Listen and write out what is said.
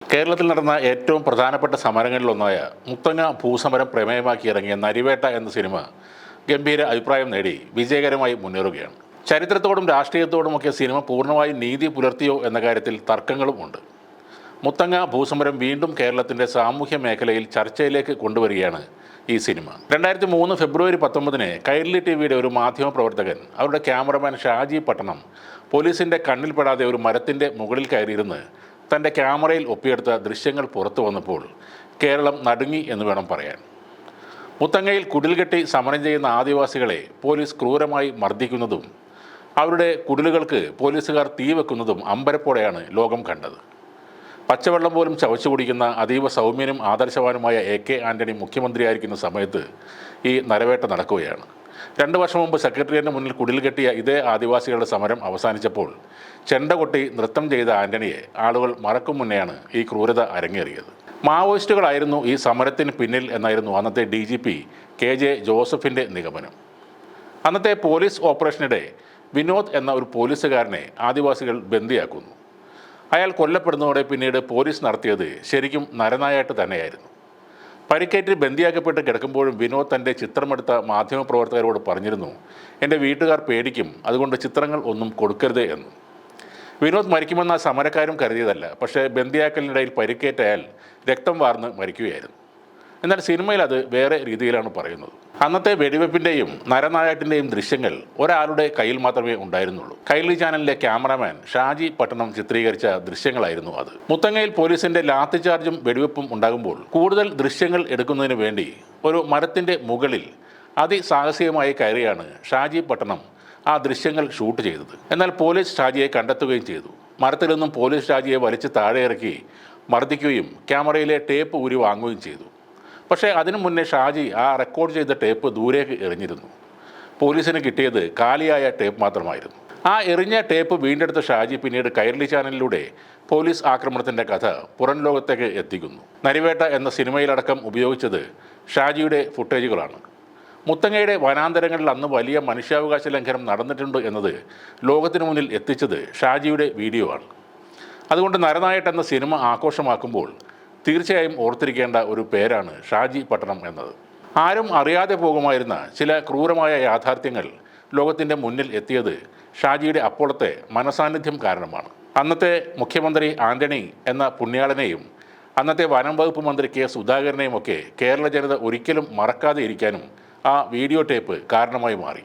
കേരളത്തിൽ നടന്ന ഏറ്റവും പ്രധാനപ്പെട്ട സമരങ്ങളിലൊന്നായ മുത്തങ്ങ ഭൂസമരം പ്രമേയമാക്കി ഇറങ്ങിയ നരിവേട്ട എന്ന സിനിമ ഗംഭീര അഭിപ്രായം നേടി വിജയകരമായി മുന്നേറുകയാണ്. ചരിത്രത്തോടും രാഷ്ട്രീയത്തോടുമൊക്കെ സിനിമ പൂർണ്ണമായും നീതി പുലർത്തിയോ എന്ന കാര്യത്തിൽ തർക്കങ്ങളുമുണ്ട്. മുത്തങ്ങ ഭൂസമരം വീണ്ടും കേരളത്തിൻ്റെ സാമൂഹ്യ മേഖലയിൽ ചർച്ചയിലേക്ക് കൊണ്ടുവരികയാണ് ഈ സിനിമ. 2003 ഫെബ്രുവരി 19 കൈരളി ടിവിയുടെ ഒരു മാധ്യമപ്രവർത്തകൻ അവരുടെ ക്യാമറമാൻ ഷാജി പട്ടണം പോലീസിൻ്റെ കണ്ണിൽപ്പെടാതെ ഒരു മരത്തിൻ്റെ മുകളിൽ കയറിയിരുന്ന് തൻ്റെ ക്യാമറയിൽ ഒപ്പിയെടുത്ത ദൃശ്യങ്ങൾ പുറത്തു വന്നപ്പോൾ കേരളം നടുങ്ങി എന്ന് വേണം പറയാൻ. മുത്തങ്ങയിൽ കുടിൽകെട്ടി സമരം ചെയ്യുന്ന ആദിവാസികളെ പോലീസ് ക്രൂരമായി മർദ്ദിക്കുന്നതും അവരുടെ കുടിലുകൾക്ക് പോലീസുകാർ തീ വെക്കുന്നതും അമ്പരപ്പോടെയാണ് ലോകം കണ്ടത്. പച്ചവെള്ളം പോലും ചവച്ചു കുടിക്കുന്ന അതീവ സൗമ്യനും ആദർശവാനുമായ AK ആൻ്റണി മുഖ്യമന്ത്രിയായിരിക്കുന്ന സമയത്ത് ഈ നരവേട്ട നടക്കുകയാണ്. 2 വർഷം മുമ്പ് സെക്രട്ടേറിയറ്റിന് മുന്നിൽ കുടിൽകെട്ടിയ ഇതേ ആദിവാസികളുടെ സമരം അവസാനിച്ചപ്പോൾ ചെണ്ട കൊട്ടി നൃത്തം ചെയ്ത ആൻ്റണിയെ ആളുകൾ മറക്കും മുന്നെയാണ് ഈ ക്രൂരത അരങ്ങേറിയത്. മാവോയിസ്റ്റുകളായിരുന്നു ഈ സമരത്തിന് പിന്നിൽ എന്നായിരുന്നു അന്നത്തെ DGP KJ ജോസഫിൻ്റെ നിഗമനം. അന്നത്തെ പോലീസ് ഓപ്പറേഷനിടെ വിനോദ് എന്ന ഒരു പോലീസുകാരനെ ആദിവാസികൾ ബന്ദിയാക്കുന്നു. അയാൾ കൊല്ലപ്പെടുന്നതോടെ പിന്നീട് പോലീസ് നടത്തിയത് ശരിക്കും നരനായാട്ട് തന്നെയായിരുന്നു. പരിക്കേറ്റ് ബന്ദിയാക്കപ്പെട്ട് കിടക്കുമ്പോഴും വിനോദ് തൻ്റെ ചിത്രമെടുത്ത മാധ്യമപ്രവർത്തകരോട് പറഞ്ഞിരുന്നു, എൻ്റെ വീട്ടുകാർ പേടിക്കും, അതുകൊണ്ട് ചിത്രങ്ങൾ ഒന്നും കൊടുക്കരുത് എന്ന്. വിനോദ് മരിക്കുമെന്ന സമരക്കാരും കരുതിയതല്ല. പക്ഷേ ബന്ദിയാക്കലിനിടയിൽ പരിക്കേറ്റ അയാൾ രക്തം വാർന്ന് മരിക്കുകയായിരുന്നു. എന്നാൽ സിനിമയിൽ അത് വേറെ രീതിയിലാണ് പറയുന്നത്. അന്നത്തെ വെടിവെപ്പിൻ്റെയും നരനായാട്ടിൻ്റെയും ദൃശ്യങ്ങൾ ഒരാളുടെ കയ്യിൽ മാത്രമേ ഉണ്ടായിരുന്നുള്ളൂ. കൈരളി ചാനലിലെ ക്യാമറാമാൻ ഷാജി പട്ടണം ചിത്രീകരിച്ച ദൃശ്യങ്ങളായിരുന്നു അത്. മുത്തങ്ങയിൽ പോലീസിൻ്റെ ലാത്തി ചാർജും വെടിവെപ്പും ഉണ്ടാകുമ്പോൾ കൂടുതൽ ദൃശ്യങ്ങൾ എടുക്കുന്നതിന് വേണ്ടി ഒരു മരത്തിൻ്റെ മുകളിൽ അതിസാഹസികമായി കയറിയാണ് ഷാജി പട്ടണം ആ ദൃശ്യങ്ങൾ ഷൂട്ട് ചെയ്തത്. എന്നാൽ പോലീസ് ഷാജിയെ കണ്ടെത്തുകയും ചെയ്തു. മരത്തിൽ നിന്നും പോലീസ് ഷാജിയെ വലിച്ച് താഴെ ഇറക്കി മർദ്ദിക്കുകയും ക്യാമറയിലെ ടേപ്പ് ഊരി വാങ്ങുകയും ചെയ്തു. പക്ഷേ അതിനു മുന്നേ ഷാജി ആ റെക്കോർഡ് ചെയ്ത ടേപ്പ് ദൂരേക്ക് എറിഞ്ഞിരുന്നു. പോലീസിന് കിട്ടിയത് കാലിയായ ടേപ്പ് മാത്രമായിരുന്നു. ആ എറിഞ്ഞ ടേപ്പ് വീണ്ടെടുത്ത ഷാജി പിന്നീട് കൈരളി ചാനലിലൂടെ പോലീസ് ആക്രമണത്തിൻ്റെ കഥ പുറം ലോകത്തേക്ക് എത്തിക്കുന്നു. നരിവേട്ട എന്ന സിനിമയിലടക്കം ഉപയോഗിച്ചത് ഷാജിയുടെ ഫുട്ടേജുകളാണ്. മുത്തങ്ങയുടെ വനാന്തരങ്ങളിൽ അന്ന് വലിയ മനുഷ്യാവകാശ ലംഘനം നടന്നിട്ടുണ്ട് എന്നത് ലോകത്തിനു മുന്നിൽ എത്തിച്ചത് ഷാജിയുടെ വീഡിയോ ആണ്. അതുകൊണ്ട് നരനായട്ട് എന്ന സിനിമ ആഘോഷമാക്കുമ്പോൾ തീർച്ചയായും ഓർത്തിരിക്കേണ്ട ഒരു പേരാണ് ഷാജി പട്ടണം എന്നത്. ആരും അറിയാതെ പോകുമായിരുന്ന ചില ക്രൂരമായ യാഥാർത്ഥ്യങ്ങൾ ലോകത്തിൻ്റെ മുന്നിൽ എത്തിയത് ഷാജിയുടെ അപ്പോഴത്തെ മനസാന്നിധ്യം കാരണമാണ്. അന്നത്തെ മുഖ്യമന്ത്രി ആൻ്റണി എന്ന പുണ്യാളനെയും അന്നത്തെ വനം വകുപ്പ് മന്ത്രി K സുധാകരനെയും ഒക്കെ കേരള ജനത ഒരിക്കലും മറക്കാതെ ഇരിക്കാനും ആ വീഡിയോ ടേപ്പ് കാരണമായി മാറി.